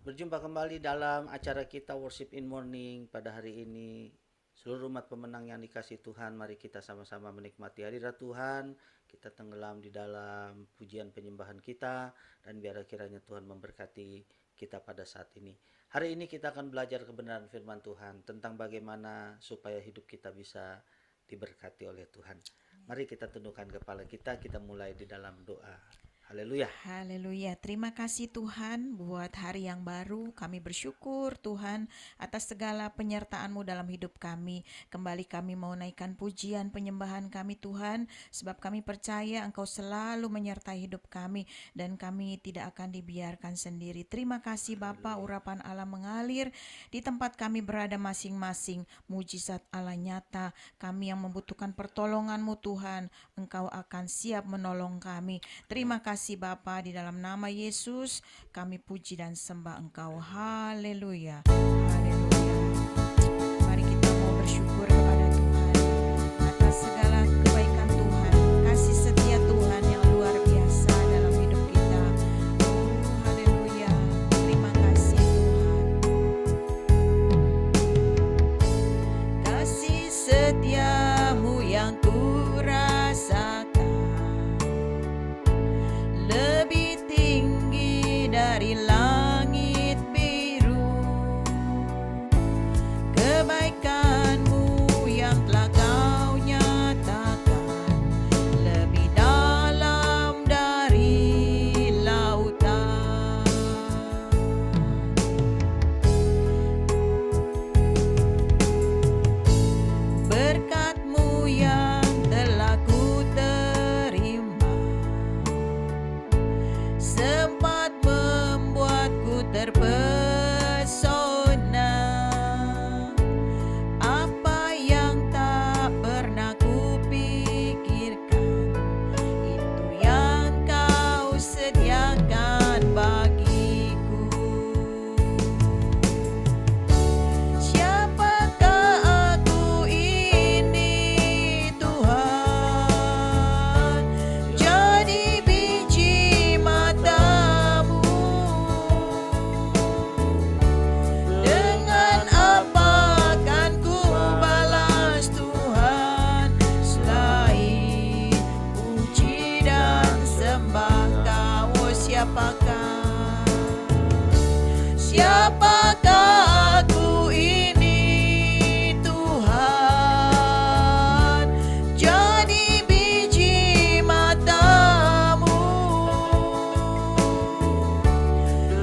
Berjumpa kembali dalam acara kita Worship in Morning pada hari ini. Seluruh umat pemenang yang dikasih Tuhan, mari kita sama-sama menikmati hadirat Tuhan. Kita tenggelam di dalam pujian penyembahan kita, dan biar kiranya Tuhan memberkati kita pada saat ini. Hari ini kita akan belajar kebenaran firman Tuhan tentang bagaimana supaya hidup kita bisa diberkati oleh Tuhan. Mari kita tundukkan kepala kita mulai di dalam doa. Haleluya. Haleluya, terima kasih Tuhan buat hari yang baru. Kami bersyukur Tuhan atas segala penyertaan-Mu dalam hidup kami. Kembali kami mau naikkan pujian penyembahan kami Tuhan, sebab kami percaya Engkau selalu menyertai hidup kami dan kami tidak akan dibiarkan sendiri. Terima kasih Bapa, urapan Allah mengalir di tempat kami berada masing-masing. Mujizat Allah nyata, kami yang membutuhkan pertolongan-Mu Tuhan, Engkau akan siap menolong kami. Terima kasih Bapa, di dalam nama Yesus kami puji dan sembah Engkau. Haleluya. Haleluya. Mari kita mau bersyukur kepada Tuhan atas segala kebaikan Tuhan, kasih setia Tuhan yang luar biasa dalam hidup kita. Oh, haleluya. Terima kasih Tuhan. Kasih setiamu yang kurasakan lebih tinggi dari langit biru. Kebaikan-Mu yang telah Kau nyatakan lebih dalam dari lautan. Berkat-Mu yang telah ku terima sempat membuatku terpesona. Apa yang tak pernah kupikirkan, itu yang Kau sediakan bagiku. Siapakah aku ini Tuhan, jadi biji mata-Mu. Dengan apa akan ku balas Tuhan, selain puji dan sembah Kau. Siapakah aku ini Tuhan, jadi biji mata-Mu.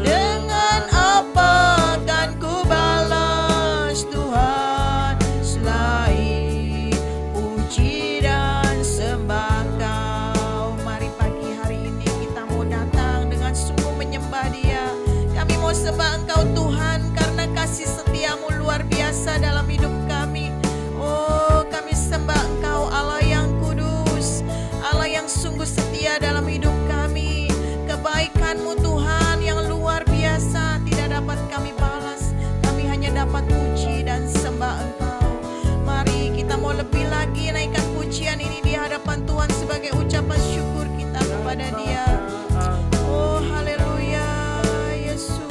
Dengan apa akan ku balas Tuhan, selain puji dan sembah Kau. Mari pagi hari ini kita mau datang dengan sungguh menyembah Dia. Kami mau sembah Engkau Tuhan, karena kasih setia-Mu luar biasa dalam hidup kami. Oh, kami sembah Engkau Allah yang kudus, Allah yang sungguh setia dalam hidup kami. Kebaikan-Mu Tuhan yang luar biasa tidak dapat kami balas, kami hanya dapat puji dan sembah Engkau. Mari kita mau lebih lagi naikkan pujian ini di hadapan Tuhan sebagai ucapan syukur kita kepada Dia. Oh haleluya Yesus.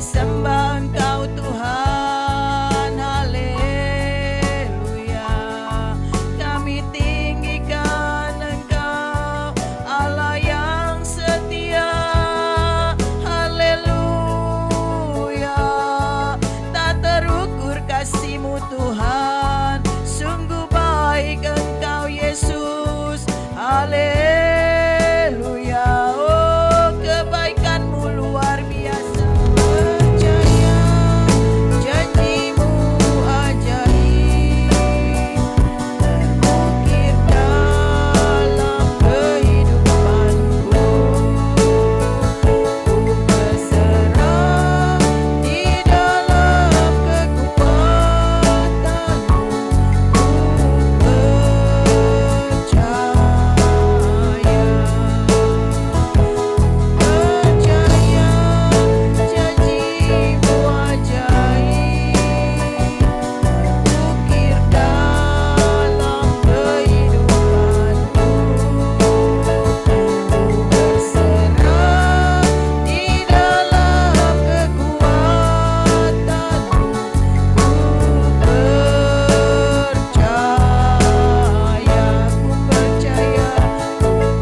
sembah Engkau Tuhan, haleluya. Kami tinggikan Engkau, Allah yang setia, haleluya. Tak terukur kasih-Mu Tuhan, sungguh baik Engkau Yesus, haleluya. Oh, kebaikan-Mu luar biasa. Percaya janji-Mu ajaib, terukir dalam kehidupanku. Ku berserah di dalam kekuatan-Mu. Ku percaya janji-Mu ajaib, ukir dalam kehidupanku. Ku berserah di dalam kekuatan-Mu. Ku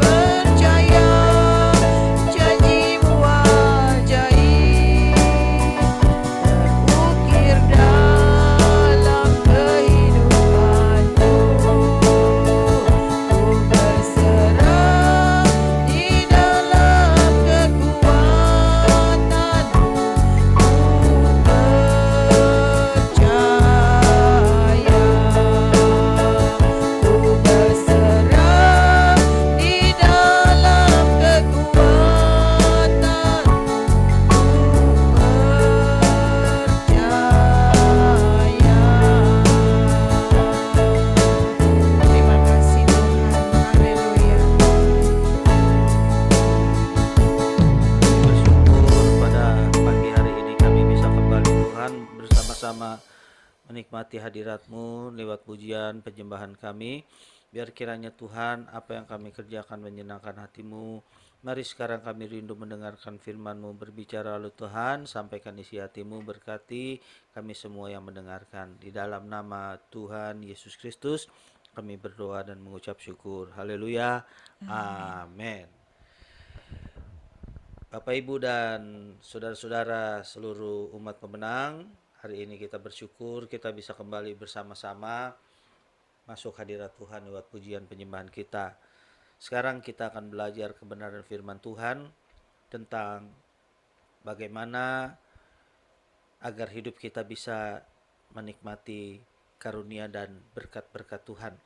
percaya janji-Mu ajaib, terukir dalam kehidupanku. Ku berserah di dalam kekuatan-Mu. Ku berserah di dalam kekuatan-Mu. Terima kasih Tuhan, haleluya. Bersyukur pada pagi hari ini kami bisa kembali Tuhan bersama-sama menikmati hadirat-Mu lewat pujian penyembahan kami. Biar kiranya Tuhan apa yang kami kerjakan menyenangkan hati-Mu. Mari sekarang kami rindu mendengarkan firman-Mu. Berbicara lalu Tuhan, sampaikan isi hati-Mu, berkati kami semua yang mendengarkan. Di dalam nama Tuhan Yesus Kristus kami berdoa dan mengucap syukur. Haleluya. Amin. Bapak, Ibu, dan saudara-saudara seluruh umat pemenang, hari ini kita bersyukur kita bisa kembali bersama-sama masuk hadirat Tuhan lewat pujian penyembahan kita. Sekarang kita akan belajar kebenaran firman Tuhan tentang bagaimana agar hidup kita bisa menikmati karunia dan berkat-berkat Tuhan.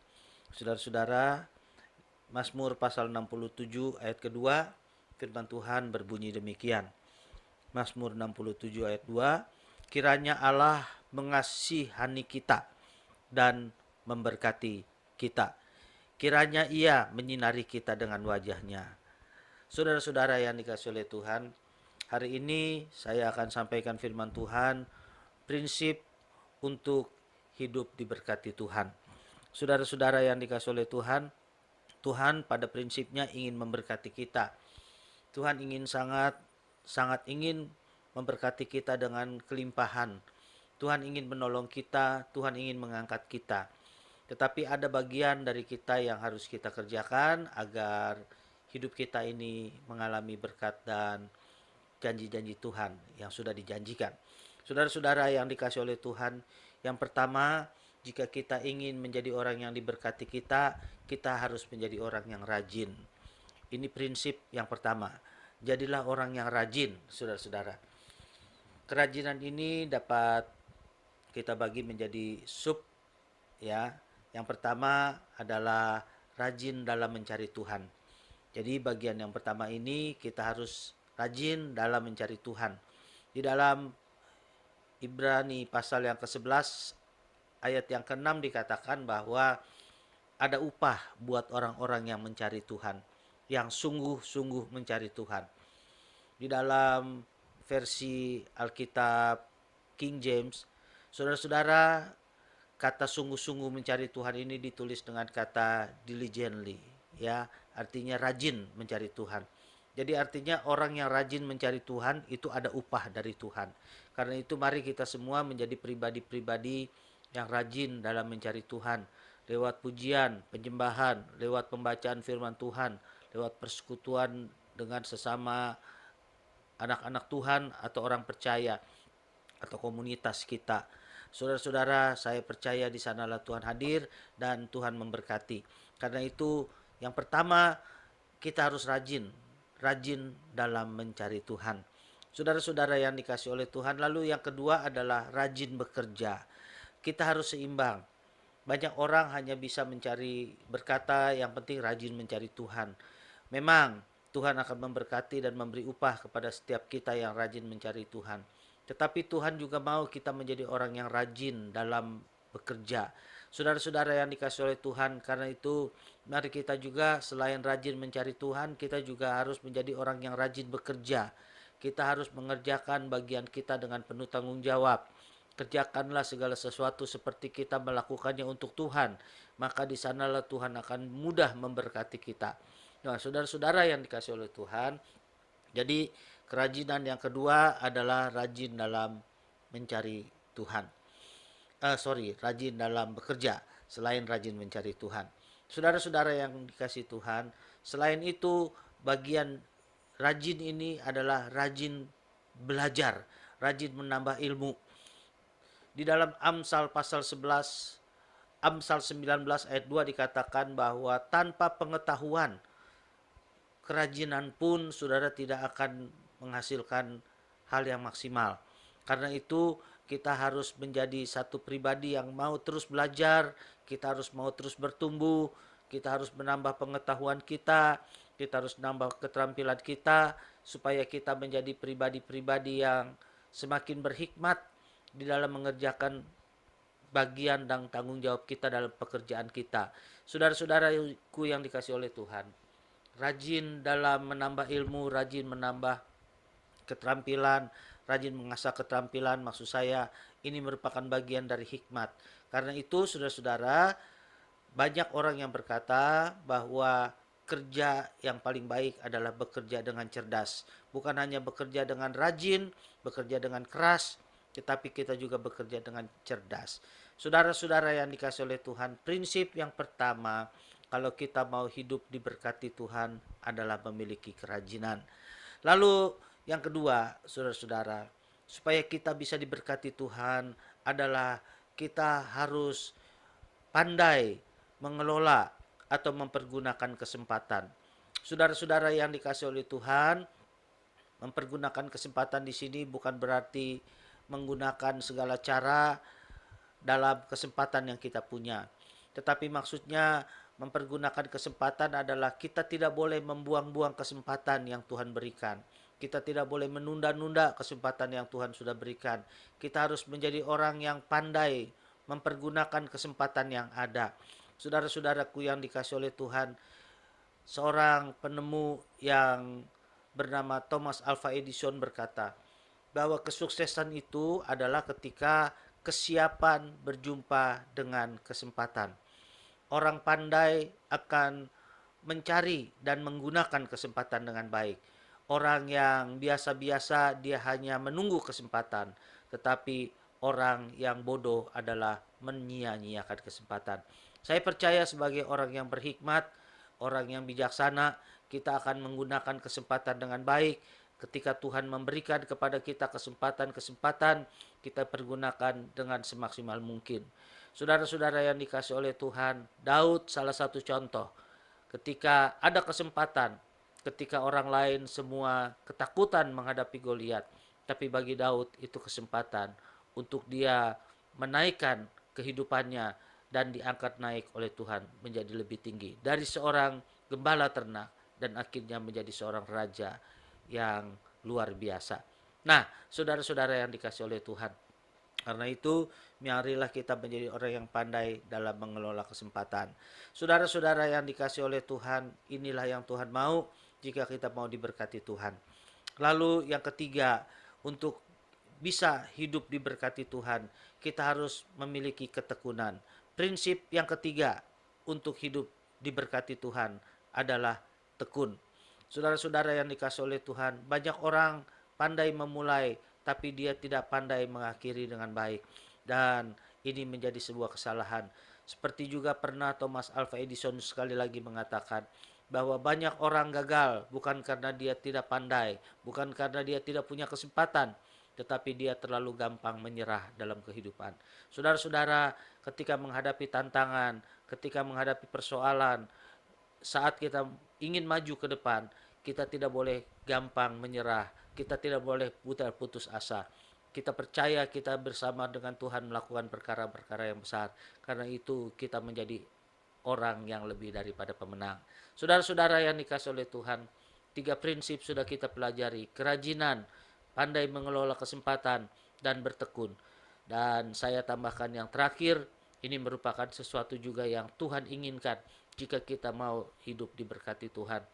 Saudara-saudara, Mazmur pasal 67 ayat kedua, firman Tuhan berbunyi demikian. Mazmur 67 ayat 2, kiranya Allah mengasihani kita dan memberkati kita. Kiranya Ia menyinari kita dengan wajah-Nya. Saudara-saudara yang dikasihi oleh Tuhan, hari ini saya akan sampaikan firman Tuhan, prinsip untuk hidup diberkati Tuhan. Saudara-saudara yang dikasihi oleh Tuhan, Tuhan pada prinsipnya ingin memberkati kita. Tuhan ingin sangat ingin memberkati kita dengan kelimpahan. Tuhan ingin menolong kita, Tuhan ingin mengangkat kita. Tetapi ada bagian dari kita yang harus kita kerjakan agar hidup kita ini mengalami berkat dan janji-janji Tuhan yang sudah dijanjikan. Saudara-saudara yang dikasihi oleh Tuhan, yang pertama, jika kita ingin menjadi orang yang diberkati kita harus menjadi orang yang rajin. Ini prinsip yang pertama. Jadilah orang yang rajin, saudara-saudara. Kerajinan ini dapat kita bagi menjadi sub, ya. Yang pertama adalah rajin dalam mencari Tuhan. Jadi bagian yang pertama ini kita harus rajin dalam mencari Tuhan. Di dalam Ibrani pasal yang ke-11 ayat yang ke-6 dikatakan bahwa ada upah buat orang-orang yang mencari Tuhan, yang sungguh-sungguh mencari Tuhan. Di dalam versi Alkitab King James, saudara-saudara, kata sungguh-sungguh mencari Tuhan ini ditulis dengan kata diligently, ya, artinya rajin mencari Tuhan. Jadi artinya orang yang rajin mencari Tuhan itu ada upah dari Tuhan. Karena itu mari kita semua menjadi pribadi-pribadi yang rajin dalam mencari Tuhan. Lewat pujian, penyembahan, lewat pembacaan firman Tuhan, lewat persekutuan dengan sesama anak-anak Tuhan atau orang percaya atau komunitas kita. Saudara-saudara, saya percaya di sanalah Tuhan hadir dan Tuhan memberkati. Karena itu yang pertama kita harus rajin dalam mencari Tuhan. Saudara-saudara yang dikasih oleh Tuhan, lalu yang kedua adalah rajin bekerja. Kita harus seimbang. Banyak orang hanya bisa berkata yang penting rajin mencari Tuhan. Memang Tuhan akan memberkati dan memberi upah kepada setiap kita yang rajin mencari Tuhan. Tetapi Tuhan juga mau kita menjadi orang yang rajin dalam bekerja. Saudara-saudara yang dikasih oleh Tuhan, karena itu mari kita juga selain rajin mencari Tuhan, kita juga harus menjadi orang yang rajin bekerja. Kita harus mengerjakan bagian kita dengan penuh tanggung jawab. Kerjakanlah segala sesuatu seperti kita melakukannya untuk Tuhan, maka di sanalah Tuhan akan mudah memberkati kita. Nah, saudara-saudara yang dikasih oleh Tuhan, jadi kerajinan yang kedua adalah rajin dalam mencari Tuhan. Rajin dalam bekerja selain rajin mencari Tuhan. Saudara-saudara yang dikasih Tuhan, selain itu bagian rajin ini adalah rajin belajar, rajin menambah ilmu. Di dalam Amsal pasal 11, Amsal 19 ayat 2 dikatakan bahwa tanpa pengetahuan, kerajinan pun saudara tidak akan menghasilkan hal yang maksimal. Karena itu kita harus menjadi satu pribadi yang mau terus belajar, kita harus mau terus bertumbuh, kita harus menambah pengetahuan kita harus menambah keterampilan kita, supaya kita menjadi pribadi-pribadi yang semakin berhikmat di dalam mengerjakan bagian dan tanggung jawab kita dalam pekerjaan kita. Saudara-saudaraku yang dikasih oleh Tuhan, rajin dalam menambah ilmu, rajin menambah keterampilan, rajin mengasah keterampilan, maksud saya ini merupakan bagian dari hikmat. Karena itu saudara-saudara, banyak orang yang berkata bahwa kerja yang paling baik adalah bekerja dengan cerdas. Bukan hanya bekerja dengan rajin, bekerja dengan keras, tetapi kita juga bekerja dengan cerdas. Saudara-saudara yang dikasih oleh Tuhan, prinsip yang pertama kalau kita mau hidup diberkati Tuhan adalah memiliki kerajinan. Lalu yang kedua, saudara-saudara, supaya kita bisa diberkati Tuhan adalah kita harus pandai mengelola atau mempergunakan kesempatan. Saudara-saudara yang dikasih oleh Tuhan, mempergunakan kesempatan di sini bukan berarti menggunakan segala cara dalam kesempatan yang kita punya. Tetapi maksudnya mempergunakan kesempatan adalah kita tidak boleh membuang-buang kesempatan yang Tuhan berikan. Kita tidak boleh menunda-nunda kesempatan yang Tuhan sudah berikan. Kita harus menjadi orang yang pandai mempergunakan kesempatan yang ada. Saudara-saudaraku yang dikasih oleh Tuhan, seorang penemu yang bernama Thomas Alva Edison berkata bahwa kesuksesan itu adalah ketika kesiapan berjumpa dengan kesempatan. Orang pandai akan mencari dan menggunakan kesempatan dengan baik. Orang yang biasa-biasa dia hanya menunggu kesempatan, tetapi orang yang bodoh adalah menyia-nyiakan kesempatan. Saya percaya sebagai orang yang berhikmat, orang yang bijaksana, kita akan menggunakan kesempatan dengan baik. Ketika Tuhan memberikan kepada kita kesempatan-kesempatan, kita pergunakan dengan semaksimal mungkin. Saudara-saudara yang dikasih oleh Tuhan, Daud salah satu contoh. Ketika ada kesempatan, ketika orang lain semua ketakutan menghadapi Goliat, tapi bagi Daud itu kesempatan untuk dia menaikkan kehidupannya dan diangkat naik oleh Tuhan menjadi lebih tinggi. Dari seorang gembala ternak dan akhirnya menjadi seorang raja yang luar biasa. Nah, saudara-saudara yang dikasih oleh Tuhan, karena itu marilah kita menjadi orang yang pandai dalam mengelola kesempatan. Saudara-saudara yang dikasih oleh Tuhan, inilah yang Tuhan mau jika kita mau diberkati Tuhan. Lalu yang ketiga, untuk bisa hidup diberkati Tuhan, kita harus memiliki ketekunan. Prinsip yang ketiga untuk hidup diberkati Tuhan adalah tekun. Saudara-saudara yang dikasih oleh Tuhan, banyak orang pandai memulai, tapi dia tidak pandai mengakhiri dengan baik. Dan ini menjadi sebuah kesalahan. Seperti juga pernah Thomas Alva Edison sekali lagi mengatakan, bahwa banyak orang gagal bukan karena dia tidak pandai, bukan karena dia tidak punya kesempatan, tetapi dia terlalu gampang menyerah dalam kehidupan. Saudara-saudara, ketika menghadapi tantangan, ketika menghadapi persoalan, saat kita ingin maju ke depan, kita tidak boleh gampang menyerah, kita tidak boleh putus asa. Kita percaya kita bersama dengan Tuhan melakukan perkara-perkara yang besar. Karena itu kita menjadi orang yang lebih daripada pemenang. Saudara-saudara yang dikasih oleh Tuhan, 3 prinsip sudah kita pelajari: kerajinan, pandai mengelola kesempatan, dan bertekun. Dan saya tambahkan yang terakhir, ini merupakan sesuatu juga yang Tuhan inginkan jika kita mau hidup diberkati Tuhan.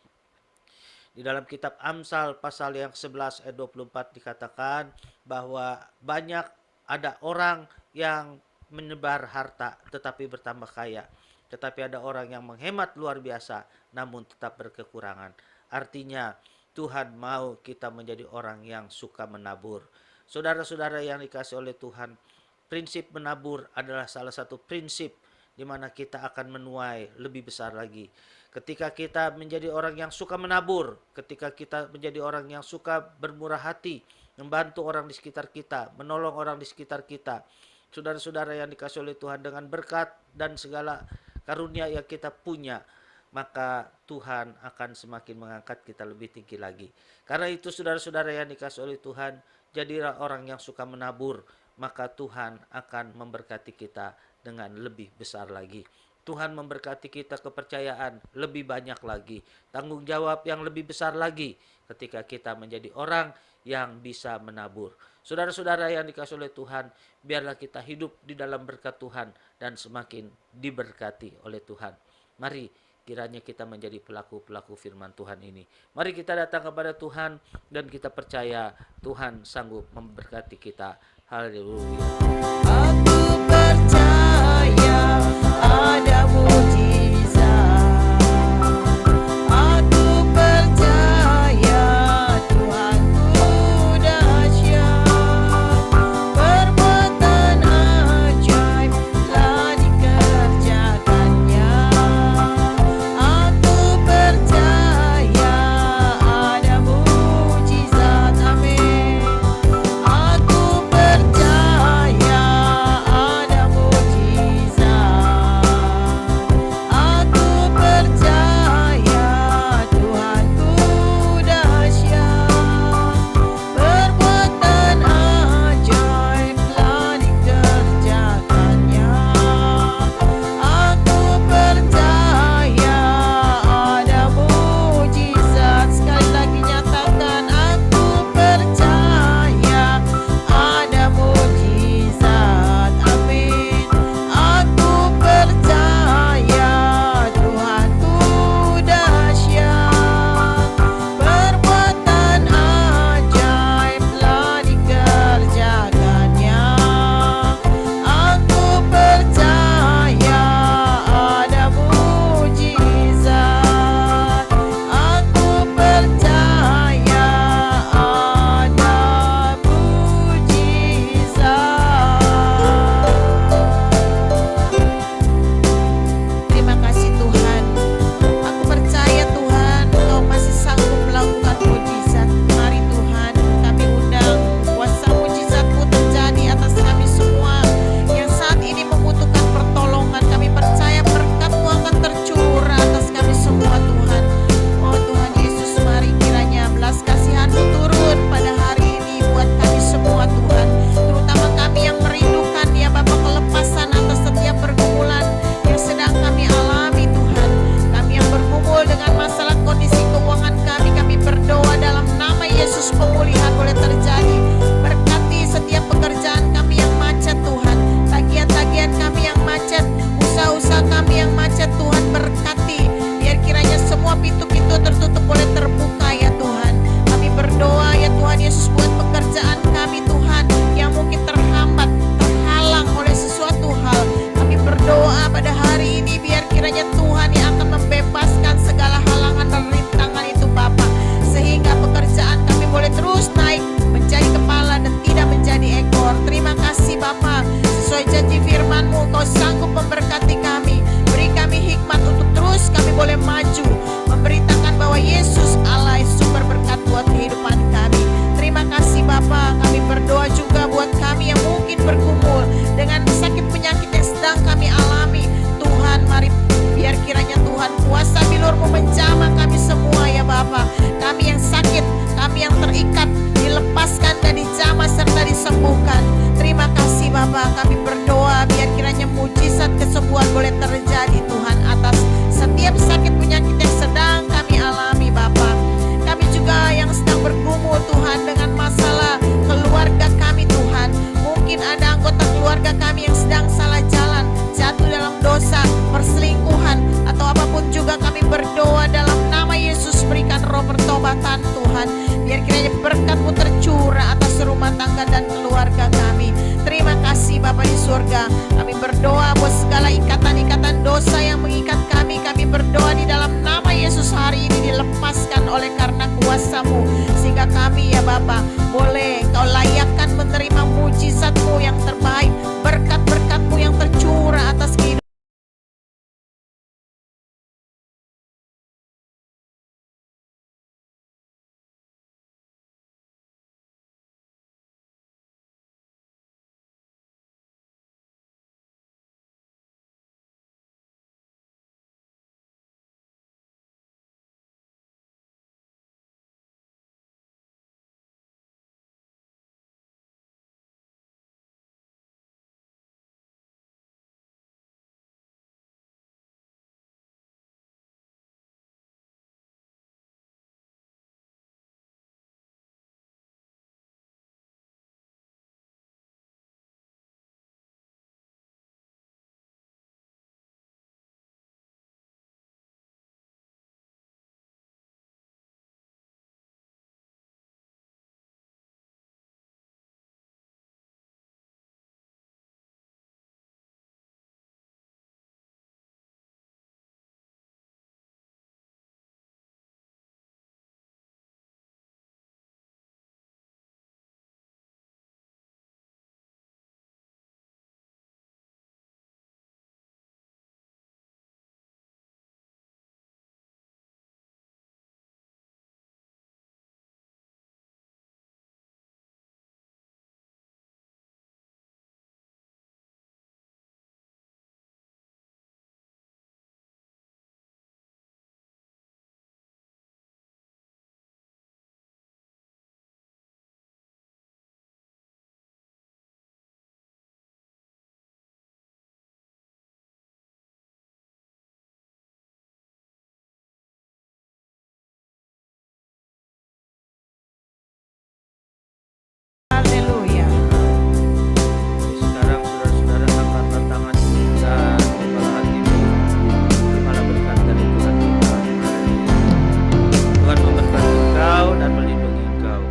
Di dalam kitab Amsal pasal yang 11 ayat 24 dikatakan bahwa banyak ada orang yang menyebar harta tetapi bertambah kaya. Tetapi ada orang yang menghemat luar biasa namun tetap berkekurangan. Artinya Tuhan mau kita menjadi orang yang suka menabur. Saudara-saudara yang dikasih oleh Tuhan, prinsip menabur adalah salah satu prinsip di mana kita akan menuai lebih besar lagi. Ketika kita menjadi orang yang suka menabur, ketika kita menjadi orang yang suka bermurah hati, membantu orang di sekitar kita, menolong orang di sekitar kita, saudara-saudara yang dikasih oleh Tuhan, dengan berkat dan segala karunia yang kita punya, maka Tuhan akan semakin mengangkat kita lebih tinggi lagi. Karena itu saudara-saudara yang dikasih oleh Tuhan, jadilah orang yang suka menabur, maka Tuhan akan memberkati kita dengan lebih besar lagi. Tuhan memberkati kita kepercayaan lebih banyak lagi, tanggung jawab yang lebih besar lagi ketika kita menjadi orang yang bisa menabur. Saudara-saudara yang dikasih oleh Tuhan, biarlah kita hidup di dalam berkat Tuhan dan semakin diberkati oleh Tuhan. Mari kiranya kita menjadi pelaku-pelaku firman Tuhan ini. Mari kita datang kepada Tuhan dan kita percaya Tuhan sanggup memberkati kita. Haleluya. Aku percaya ada mujizat. Aku percaya Tuhanku dahsyat. Perbuatan ajaib telah dikerjakannya. Aku percaya ada mujizat. Amin. Aku percaya ada mujizat. Engkau sanggup memberkati kami. Beri kami hikmat untuk terus kami boleh maju memberitakan bahwa Yesus Allah sumber berkat buat kehidupan kami. Terima kasih Bapa. Kami berdoa juga buat kami yang mungkin bergumul dengan sakit penyakit yang sedang kami alami. Tuhan, mari biar kiranya Tuhan kuasa bilur-Mu menjamah kami semua ya Bapa. Kami yang sakit, kami yang terikat, dilepaskan dan dijamah serta disembuhkan. Terima kasih Bapa. Kami berdoa biar kiranya mujizat kesembuhan boleh terjadi Tuhan atas setiap sakit penyakit yang sedang kami alami Bapa. Kami juga yang sedang bergumul Tuhan dengan masalah keluarga kami Tuhan. Mungkin ada anggota keluarga kami yang sedang salah jalan, jatuh dalam dosa, perselingkuhan, atau apapun juga kami berdoa dalam nama Yesus, berikan roh pertobatan Tuhan. Biar kiranya berkat-Mu tercurah atas rumah tangga dan keluarga kami. Terima kasih Bapa di surga. Kami berdoa buat segala ikatan-ikatan dosa yang mengikat kami. Kami berdoa di dalam nama Yesus hari ini dilepaskan oleh karena kuasa-Mu. Sehingga kami ya Bapa boleh Kau layakkan menerima mujizat-Mu yang terbaik. Berkat-berkat-Mu yang tercurah atas kehidupan. Haleluya. Sekarang saudara-saudara angkatkan tangan dan kepala hatimu. Terimalah berkat dari Tuhan kita. Tuhan memberkati engkau dan melindungi engkau.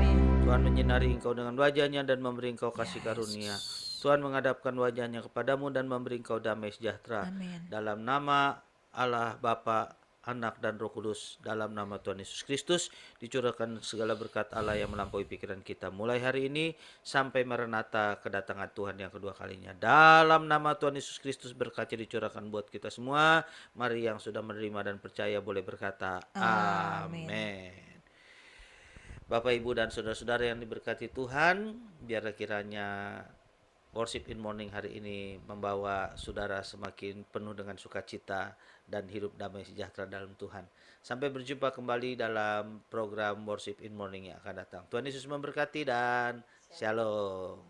Tuhan menyinari engkau dengan wajah-Nya dan memberi engkau kasih karunia. Tuhan menghadapkan wajah-Nya kepadamu dan memberi engkau damai sejahtera. Amin. Dalam nama Allah Bapa, Anak dan Roh Kudus, dalam nama Tuhan Yesus Kristus, dicurahkan segala berkat Allah yang melampaui pikiran kita mulai hari ini sampai Maranatha, kedatangan Tuhan yang kedua kalinya. Dalam nama Tuhan Yesus Kristus, berkatnya dicurahkan buat kita semua. Mari yang sudah menerima dan percaya boleh berkata Amin. amin. Bapak, Ibu, dan saudara-saudara yang diberkati Tuhan, biar kiranya Worship in Morning hari ini membawa saudara semakin penuh dengan sukacita dan hidup damai sejahtera dalam Tuhan. Sampai berjumpa kembali dalam program Worship in Morning yang akan datang. Tuhan Yesus memberkati dan Shalom.